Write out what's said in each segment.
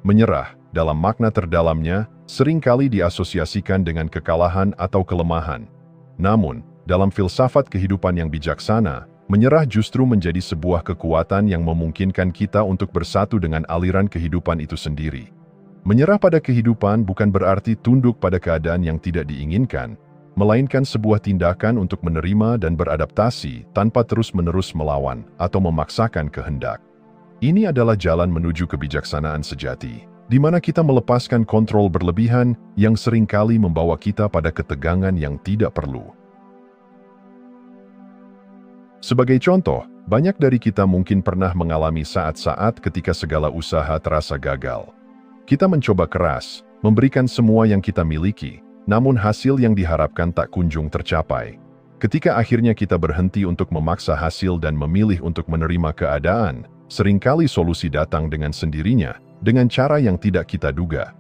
Menyerah, dalam makna terdalamnya, seringkali diasosiasikan dengan kekalahan atau kelemahan. Namun, dalam filsafat kehidupan yang bijaksana, menyerah justru menjadi sebuah kekuatan yang memungkinkan kita untuk bersatu dengan aliran kehidupan itu sendiri. Menyerah pada kehidupan bukan berarti tunduk pada keadaan yang tidak diinginkan, melainkan sebuah tindakan untuk menerima dan beradaptasi tanpa terus-menerus melawan atau memaksakan kehendak. Ini adalah jalan menuju kebijaksanaan sejati, di mana kita melepaskan kontrol berlebihan yang seringkali membawa kita pada ketegangan yang tidak perlu. Sebagai contoh, banyak dari kita mungkin pernah mengalami saat-saat ketika segala usaha terasa gagal. Kita mencoba keras, memberikan semua yang kita miliki, namun hasil yang diharapkan tak kunjung tercapai. Ketika akhirnya kita berhenti untuk memaksa hasil dan memilih untuk menerima keadaan, seringkali solusi datang dengan sendirinya, dengan cara yang tidak kita duga.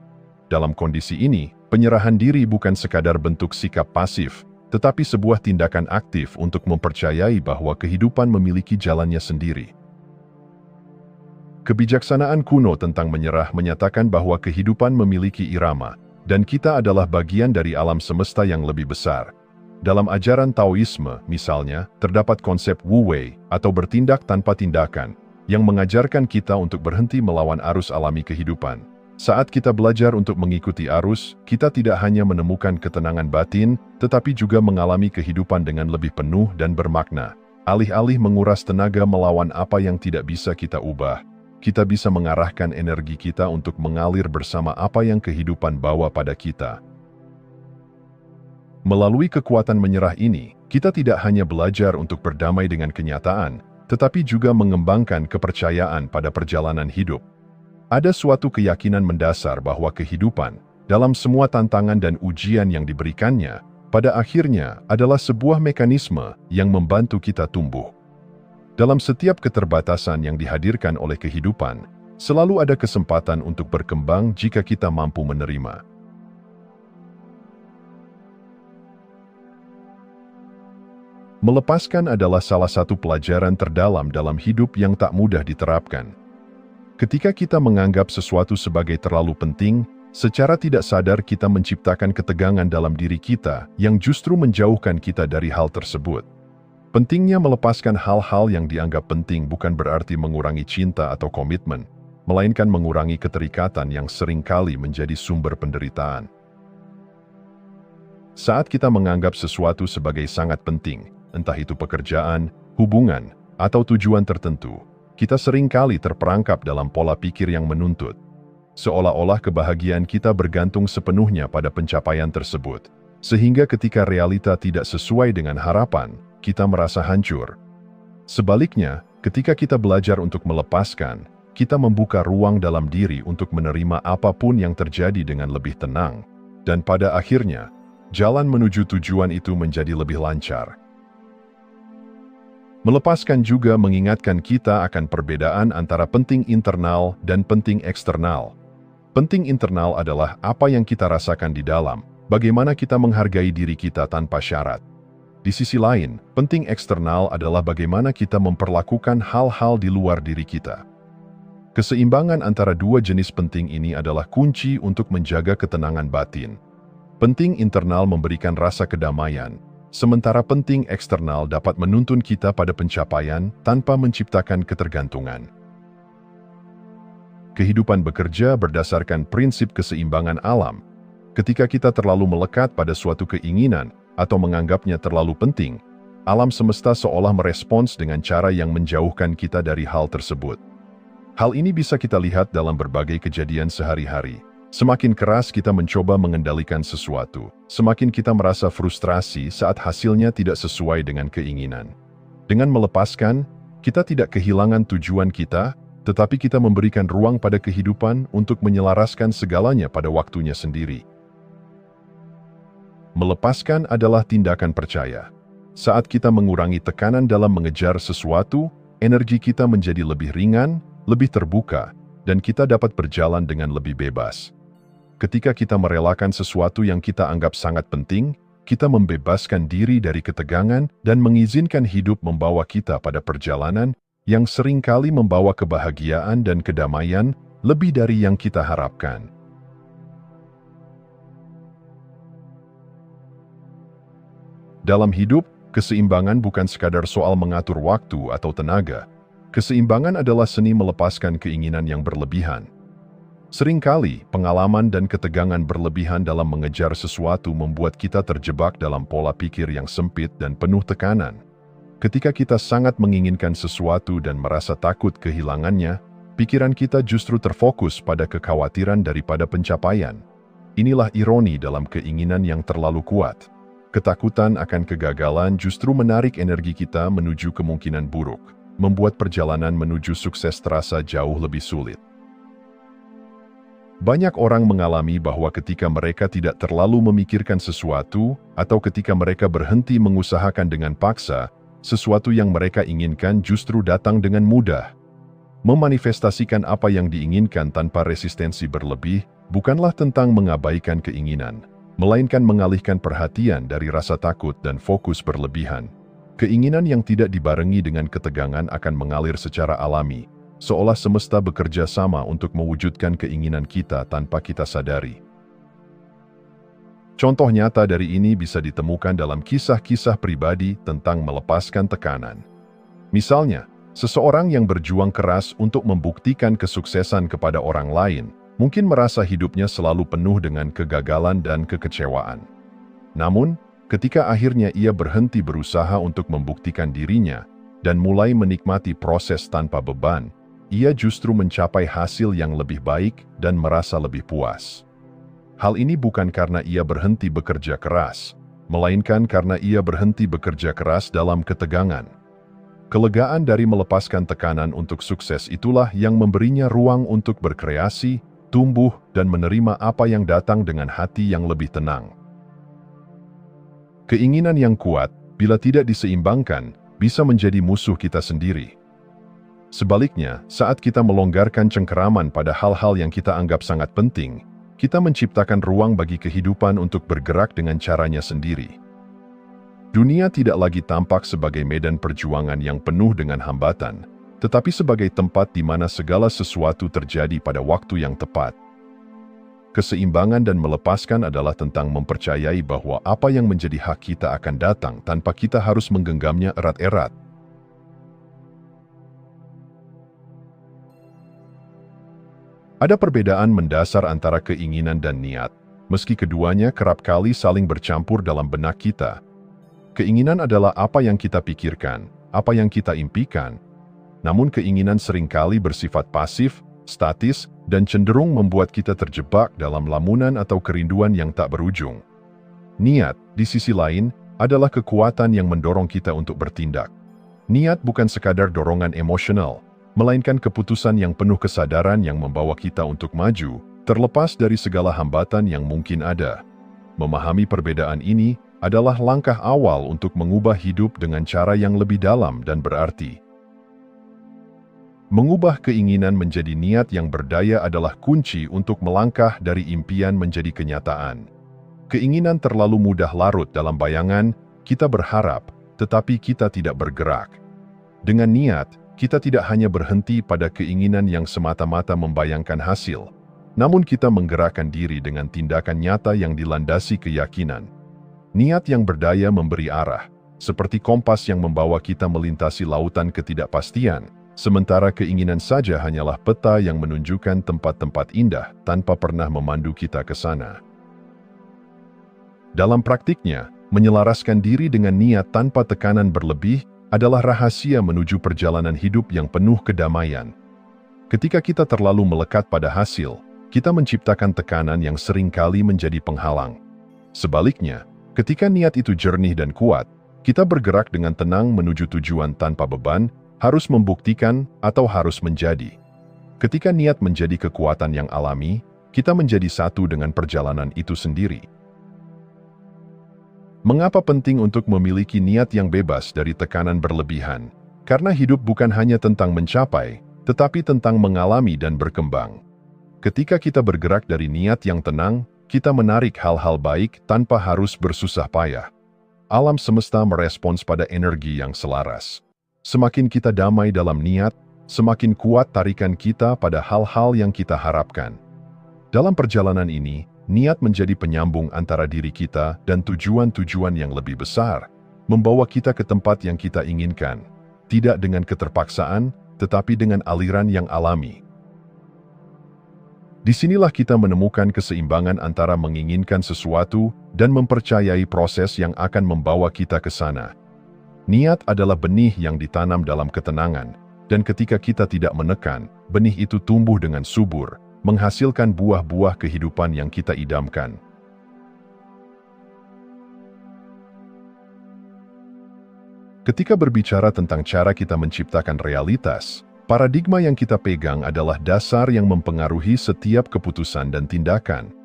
Dalam kondisi ini, penyerahan diri bukan sekadar bentuk sikap pasif, tetapi sebuah tindakan aktif untuk mempercayai bahwa kehidupan memiliki jalannya sendiri. Kebijaksanaan kuno tentang menyerah menyatakan bahwa kehidupan memiliki irama, dan kita adalah bagian dari alam semesta yang lebih besar. Dalam ajaran Taoisme, misalnya, terdapat konsep Wu Wei atau bertindak tanpa tindakan, yang mengajarkan kita untuk berhenti melawan arus alami kehidupan. Saat kita belajar untuk mengikuti arus, kita tidak hanya menemukan ketenangan batin, tetapi juga mengalami kehidupan dengan lebih penuh dan bermakna. Alih-alih menguras tenaga melawan apa yang tidak bisa kita ubah, kita bisa mengarahkan energi kita untuk mengalir bersama apa yang kehidupan bawa pada kita. Melalui kekuatan menyerah ini, kita tidak hanya belajar untuk berdamai dengan kenyataan, tetapi juga mengembangkan kepercayaan pada perjalanan hidup. Ada suatu keyakinan mendasar bahwa kehidupan, dalam semua tantangan dan ujian yang diberikannya, pada akhirnya adalah sebuah mekanisme yang membantu kita tumbuh. Dalam setiap keterbatasan yang dihadirkan oleh kehidupan, selalu ada kesempatan untuk berkembang jika kita mampu menerima. Melepaskan adalah salah satu pelajaran terdalam dalam hidup yang tak mudah diterapkan. Ketika kita menganggap sesuatu sebagai terlalu penting, secara tidak sadar kita menciptakan ketegangan dalam diri kita yang justru menjauhkan kita dari hal tersebut. Pentingnya melepaskan hal-hal yang dianggap penting bukan berarti mengurangi cinta atau komitmen, melainkan mengurangi keterikatan yang seringkali menjadi sumber penderitaan. Saat kita menganggap sesuatu sebagai sangat penting, entah itu pekerjaan, hubungan, atau tujuan tertentu, kita seringkali terperangkap dalam pola pikir yang menuntut. Seolah-olah kebahagiaan kita bergantung sepenuhnya pada pencapaian tersebut, sehingga ketika realita tidak sesuai dengan harapan, kita merasa hancur. Sebaliknya, ketika kita belajar untuk melepaskan, kita membuka ruang dalam diri untuk menerima apapun yang terjadi dengan lebih tenang, dan pada akhirnya, jalan menuju tujuan itu menjadi lebih lancar. Melepaskan juga mengingatkan kita akan perbedaan antara penting internal dan penting eksternal. Penting internal adalah apa yang kita rasakan di dalam, bagaimana kita menghargai diri kita tanpa syarat. Di sisi lain, penting eksternal adalah bagaimana kita memperlakukan hal-hal di luar diri kita. Keseimbangan antara dua jenis penting ini adalah kunci untuk menjaga ketenangan batin. Penting internal memberikan rasa kedamaian, sementara penting eksternal dapat menuntun kita pada pencapaian tanpa menciptakan ketergantungan. Kehidupan bekerja berdasarkan prinsip keseimbangan alam. Ketika kita terlalu melekat pada suatu keinginan atau menganggapnya terlalu penting, alam semesta seolah merespons dengan cara yang menjauhkan kita dari hal tersebut. Hal ini bisa kita lihat dalam berbagai kejadian sehari-hari. Semakin keras kita mencoba mengendalikan sesuatu, semakin kita merasa frustrasi saat hasilnya tidak sesuai dengan keinginan. Dengan melepaskan, kita tidak kehilangan tujuan kita, tetapi kita memberikan ruang pada kehidupan untuk menyelaraskan segalanya pada waktunya sendiri. Melepaskan adalah tindakan percaya. Saat kita mengurangi tekanan dalam mengejar sesuatu, energi kita menjadi lebih ringan, lebih terbuka, dan kita dapat berjalan dengan lebih bebas. Ketika kita merelakan sesuatu yang kita anggap sangat penting, kita membebaskan diri dari ketegangan dan mengizinkan hidup membawa kita pada perjalanan yang seringkali membawa kebahagiaan dan kedamaian lebih dari yang kita harapkan. Dalam hidup, keseimbangan bukan sekadar soal mengatur waktu atau tenaga. Keseimbangan adalah seni melepaskan keinginan yang berlebihan. Seringkali, pengalaman dan ketegangan berlebihan dalam mengejar sesuatu membuat kita terjebak dalam pola pikir yang sempit dan penuh tekanan. Ketika kita sangat menginginkan sesuatu dan merasa takut kehilangannya, pikiran kita justru terfokus pada kekhawatiran daripada pencapaian. Inilah ironi dalam keinginan yang terlalu kuat. Ketakutan akan kegagalan justru menarik energi kita menuju kemungkinan buruk, membuat perjalanan menuju sukses terasa jauh lebih sulit. Banyak orang mengalami bahwa ketika mereka tidak terlalu memikirkan sesuatu, atau ketika mereka berhenti mengusahakan dengan paksa, sesuatu yang mereka inginkan justru datang dengan mudah. Memanifestasikan apa yang diinginkan tanpa resistensi berlebih, bukanlah tentang mengabaikan keinginan, melainkan mengalihkan perhatian dari rasa takut dan fokus berlebihan. Keinginan yang tidak dibarengi dengan ketegangan akan mengalir secara alami, seolah semesta bekerja sama untuk mewujudkan keinginan kita tanpa kita sadari. Contoh nyata dari ini bisa ditemukan dalam kisah-kisah pribadi tentang melepaskan tekanan. Misalnya, seseorang yang berjuang keras untuk membuktikan kesuksesan kepada orang lain, mungkin merasa hidupnya selalu penuh dengan kegagalan dan kekecewaan. Namun, ketika akhirnya ia berhenti berusaha untuk membuktikan dirinya dan mulai menikmati proses tanpa beban, ia justru mencapai hasil yang lebih baik dan merasa lebih puas. Hal ini bukan karena ia berhenti bekerja keras, melainkan karena ia berhenti bekerja keras dalam ketegangan. Kelegaan dari melepaskan tekanan untuk sukses itulah yang memberinya ruang untuk berkreasi, tumbuh, dan menerima apa yang datang dengan hati yang lebih tenang. Keinginan yang kuat, bila tidak diseimbangkan, bisa menjadi musuh kita sendiri. Sebaliknya, saat kita melonggarkan cengkeraman pada hal-hal yang kita anggap sangat penting, kita menciptakan ruang bagi kehidupan untuk bergerak dengan caranya sendiri. Dunia tidak lagi tampak sebagai medan perjuangan yang penuh dengan hambatan, tetapi sebagai tempat di mana segala sesuatu terjadi pada waktu yang tepat. Keseimbangan dan melepaskan adalah tentang mempercayai bahwa apa yang menjadi hak kita akan datang tanpa kita harus menggenggamnya erat-erat. Ada perbedaan mendasar antara keinginan dan niat, meski keduanya kerap kali saling bercampur dalam benak kita. Keinginan adalah apa yang kita pikirkan, apa yang kita impikan. Namun keinginan seringkali bersifat pasif, statis, dan cenderung membuat kita terjebak dalam lamunan atau kerinduan yang tak berujung. Niat, di sisi lain, adalah kekuatan yang mendorong kita untuk bertindak. Niat bukan sekadar dorongan emosional, melainkan keputusan yang penuh kesadaran yang membawa kita untuk maju, terlepas dari segala hambatan yang mungkin ada. Memahami perbedaan ini adalah langkah awal untuk mengubah hidup dengan cara yang lebih dalam dan berarti. Mengubah keinginan menjadi niat yang berdaya adalah kunci untuk melangkah dari impian menjadi kenyataan. Keinginan terlalu mudah larut dalam bayangan, kita berharap, tetapi kita tidak bergerak. Dengan niat, kita tidak hanya berhenti pada keinginan yang semata-mata membayangkan hasil, namun kita menggerakkan diri dengan tindakan nyata yang dilandasi keyakinan. Niat yang berdaya memberi arah, seperti kompas yang membawa kita melintasi lautan ketidakpastian, sementara keinginan saja hanyalah peta yang menunjukkan tempat-tempat indah tanpa pernah memandu kita ke sana. Dalam praktiknya, menyelaraskan diri dengan niat tanpa tekanan berlebih adalah rahasia menuju perjalanan hidup yang penuh kedamaian. Ketika kita terlalu melekat pada hasil, kita menciptakan tekanan yang seringkali menjadi penghalang. Sebaliknya, ketika niat itu jernih dan kuat, kita bergerak dengan tenang menuju tujuan tanpa beban, harus membuktikan atau harus menjadi. Ketika niat menjadi kekuatan yang alami, kita menjadi satu dengan perjalanan itu sendiri. Mengapa penting untuk memiliki niat yang bebas dari tekanan berlebihan? Karena hidup bukan hanya tentang mencapai, tetapi tentang mengalami dan berkembang. Ketika kita bergerak dari niat yang tenang, kita menarik hal-hal baik tanpa harus bersusah payah. Alam semesta merespons pada energi yang selaras. Semakin kita damai dalam niat, semakin kuat tarikan kita pada hal-hal yang kita harapkan. Dalam perjalanan ini, niat menjadi penyambung antara diri kita dan tujuan-tujuan yang lebih besar, membawa kita ke tempat yang kita inginkan, tidak dengan keterpaksaan, tetapi dengan aliran yang alami. Disinilah kita menemukan keseimbangan antara menginginkan sesuatu dan mempercayai proses yang akan membawa kita ke sana. Niat adalah benih yang ditanam dalam ketenangan, dan ketika kita tidak menekan, benih itu tumbuh dengan subur, menghasilkan buah-buah kehidupan yang kita idamkan. Ketika berbicara tentang cara kita menciptakan realitas, paradigma yang kita pegang adalah dasar yang mempengaruhi setiap keputusan dan tindakan.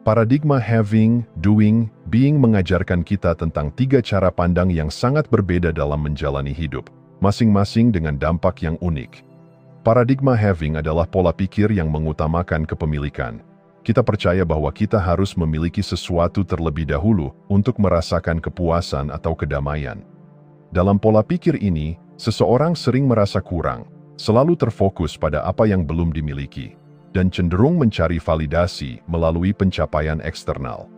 Paradigma having, doing, being mengajarkan kita tentang 3 cara pandang yang sangat berbeda dalam menjalani hidup, masing-masing dengan dampak yang unik. Paradigma having adalah pola pikir yang mengutamakan kepemilikan. Kita percaya bahwa kita harus memiliki sesuatu terlebih dahulu untuk merasakan kepuasan atau kedamaian. Dalam pola pikir ini, seseorang sering merasa kurang, selalu terfokus pada apa yang belum dimiliki, dan cenderung mencari validasi melalui pencapaian eksternal.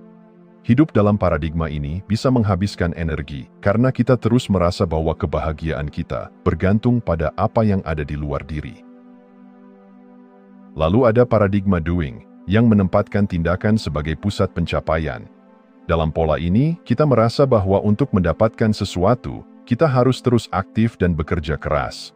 Hidup dalam paradigma ini bisa menghabiskan energi karena kita terus merasa bahwa kebahagiaan kita bergantung pada apa yang ada di luar diri. Lalu ada paradigma doing, yang menempatkan tindakan sebagai pusat pencapaian. Dalam pola ini, kita merasa bahwa untuk mendapatkan sesuatu, kita harus terus aktif dan bekerja keras.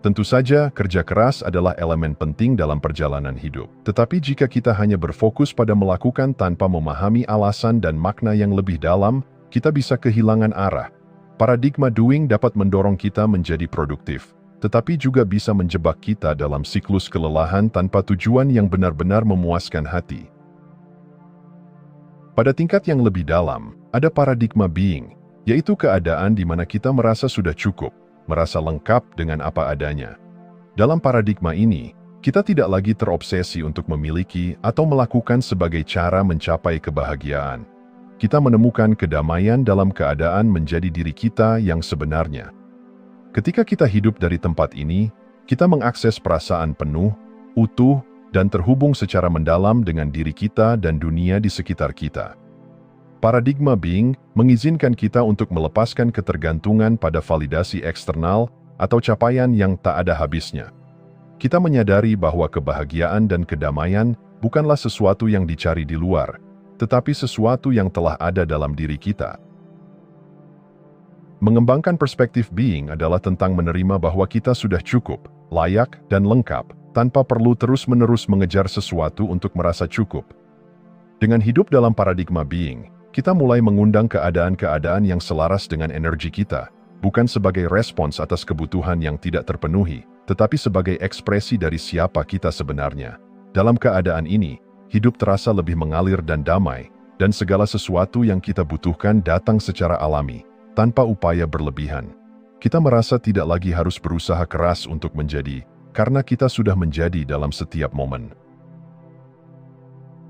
Tentu saja, kerja keras adalah elemen penting dalam perjalanan hidup. Tetapi jika kita hanya berfokus pada melakukan tanpa memahami alasan dan makna yang lebih dalam, kita bisa kehilangan arah. Paradigma doing dapat mendorong kita menjadi produktif, tetapi juga bisa menjebak kita dalam siklus kelelahan tanpa tujuan yang benar-benar memuaskan hati. Pada tingkat yang lebih dalam, ada paradigma being, yaitu keadaan di mana kita merasa sudah cukup, merasa lengkap dengan apa adanya. Dalam paradigma ini, kita tidak lagi terobsesi untuk memiliki atau melakukan sebagai cara mencapai kebahagiaan. Kita menemukan kedamaian dalam keadaan menjadi diri kita yang sebenarnya. Ketika kita hidup dari tempat ini, kita mengakses perasaan penuh, utuh, dan terhubung secara mendalam dengan diri kita dan dunia di sekitar kita. Paradigma being mengizinkan kita untuk melepaskan ketergantungan pada validasi eksternal atau capaian yang tak ada habisnya. Kita menyadari bahwa kebahagiaan dan kedamaian bukanlah sesuatu yang dicari di luar, tetapi sesuatu yang telah ada dalam diri kita. Mengembangkan perspektif being adalah tentang menerima bahwa kita sudah cukup, layak, dan lengkap, tanpa perlu terus-menerus mengejar sesuatu untuk merasa cukup. Dengan hidup dalam paradigma being, kita mulai mengundang keadaan-keadaan yang selaras dengan energi kita, bukan sebagai respons atas kebutuhan yang tidak terpenuhi, tetapi sebagai ekspresi dari siapa kita sebenarnya. Dalam keadaan ini, hidup terasa lebih mengalir dan damai, dan segala sesuatu yang kita butuhkan datang secara alami, tanpa upaya berlebihan. Kita merasa tidak lagi harus berusaha keras untuk menjadi, karena kita sudah menjadi dalam setiap momen.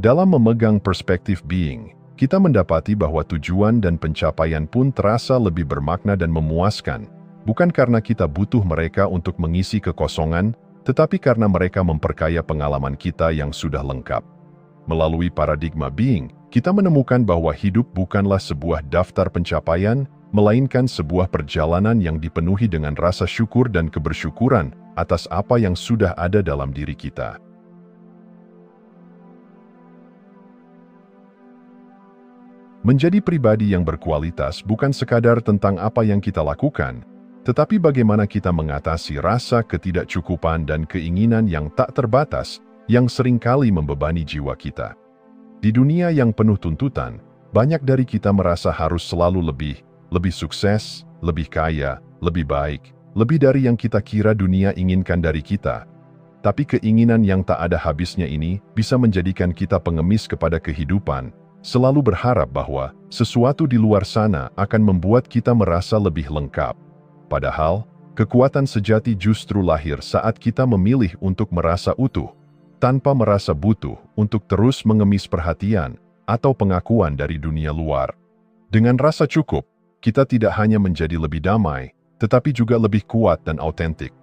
Dalam memegang perspektif being, kita mendapati bahwa tujuan dan pencapaian pun terasa lebih bermakna dan memuaskan, bukan karena kita butuh mereka untuk mengisi kekosongan, tetapi karena mereka memperkaya pengalaman kita yang sudah lengkap. Melalui paradigma being, kita menemukan bahwa hidup bukanlah sebuah daftar pencapaian, melainkan sebuah perjalanan yang dipenuhi dengan rasa syukur dan kebersyukuran atas apa yang sudah ada dalam diri kita. Menjadi pribadi yang berkualitas bukan sekadar tentang apa yang kita lakukan, tetapi bagaimana kita mengatasi rasa ketidakcukupan dan keinginan yang tak terbatas yang seringkali membebani jiwa kita. Di dunia yang penuh tuntutan, banyak dari kita merasa harus selalu lebih sukses, lebih kaya, lebih baik, lebih dari yang kita kira dunia inginkan dari kita. Tapi keinginan yang tak ada habisnya ini bisa menjadikan kita pengemis kepada kehidupan, selalu berharap bahwa sesuatu di luar sana akan membuat kita merasa lebih lengkap. Padahal, kekuatan sejati justru lahir saat kita memilih untuk merasa utuh, tanpa merasa butuh untuk terus mengemis perhatian atau pengakuan dari dunia luar. Dengan rasa cukup, kita tidak hanya menjadi lebih damai, tetapi juga lebih kuat dan autentik.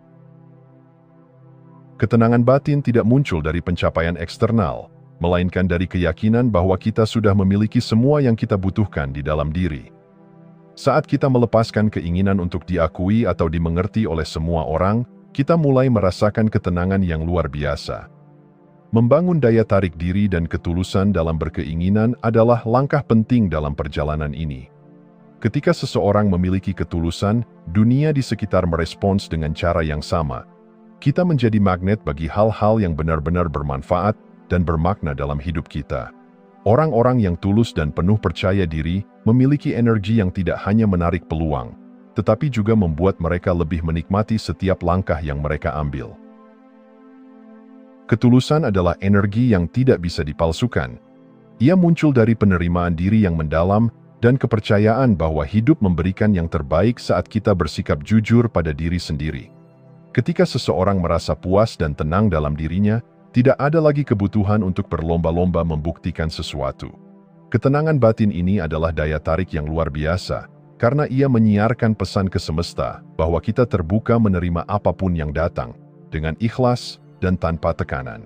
Ketenangan batin tidak muncul dari pencapaian eksternal, melainkan dari keyakinan bahwa kita sudah memiliki semua yang kita butuhkan di dalam diri. Saat kita melepaskan keinginan untuk diakui atau dimengerti oleh semua orang, kita mulai merasakan ketenangan yang luar biasa. Membangun daya tarik diri dan ketulusan dalam berkeinginan adalah langkah penting dalam perjalanan ini. Ketika seseorang memiliki ketulusan, dunia di sekitar merespons dengan cara yang sama. Kita menjadi magnet bagi hal-hal yang benar-benar bermanfaat dan bermakna dalam hidup kita. Orang-orang yang tulus dan penuh percaya diri memiliki energi yang tidak hanya menarik peluang, tetapi juga membuat mereka lebih menikmati setiap langkah yang mereka ambil. Ketulusan adalah energi yang tidak bisa dipalsukan. Ia muncul dari penerimaan diri yang mendalam dan kepercayaan bahwa hidup memberikan yang terbaik saat kita bersikap jujur pada diri sendiri. Ketika seseorang merasa puas dan tenang dalam dirinya, tidak ada lagi kebutuhan untuk berlomba-lomba membuktikan sesuatu. Ketenangan batin ini adalah daya tarik yang luar biasa, karena ia menyiarkan pesan ke semesta bahwa kita terbuka menerima apapun yang datang, dengan ikhlas dan tanpa tekanan.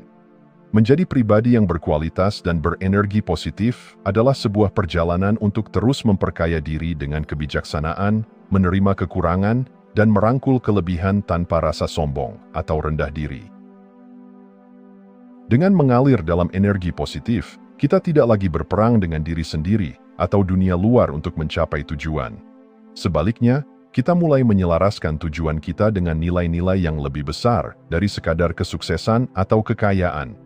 Menjadi pribadi yang berkualitas dan berenergi positif adalah sebuah perjalanan untuk terus memperkaya diri dengan kebijaksanaan, menerima kekurangan, dan merangkul kelebihan tanpa rasa sombong atau rendah diri. Dengan mengalir dalam energi positif, kita tidak lagi berperang dengan diri sendiri atau dunia luar untuk mencapai tujuan. Sebaliknya, kita mulai menyelaraskan tujuan kita dengan nilai-nilai yang lebih besar dari sekadar kesuksesan atau kekayaan.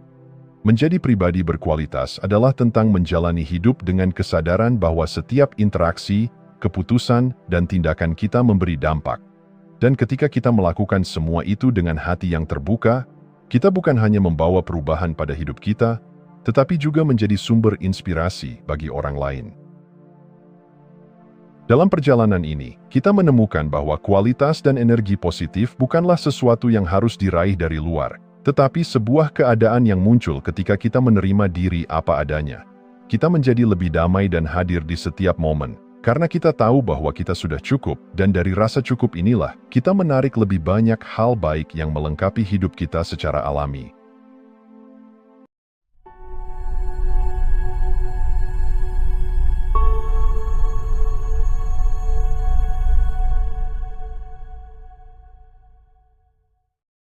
Menjadi pribadi berkualitas adalah tentang menjalani hidup dengan kesadaran bahwa setiap interaksi, keputusan, dan tindakan kita memberi dampak. Dan ketika kita melakukan semua itu dengan hati yang terbuka, kita bukan hanya membawa perubahan pada hidup kita, tetapi juga menjadi sumber inspirasi bagi orang lain. Dalam perjalanan ini, kita menemukan bahwa kualitas dan energi positif bukanlah sesuatu yang harus diraih dari luar, tetapi sebuah keadaan yang muncul ketika kita menerima diri apa adanya. Kita menjadi lebih damai dan hadir di setiap momen, karena kita tahu bahwa kita sudah cukup, dan dari rasa cukup inilah, kita menarik lebih banyak hal baik yang melengkapi hidup kita secara alami.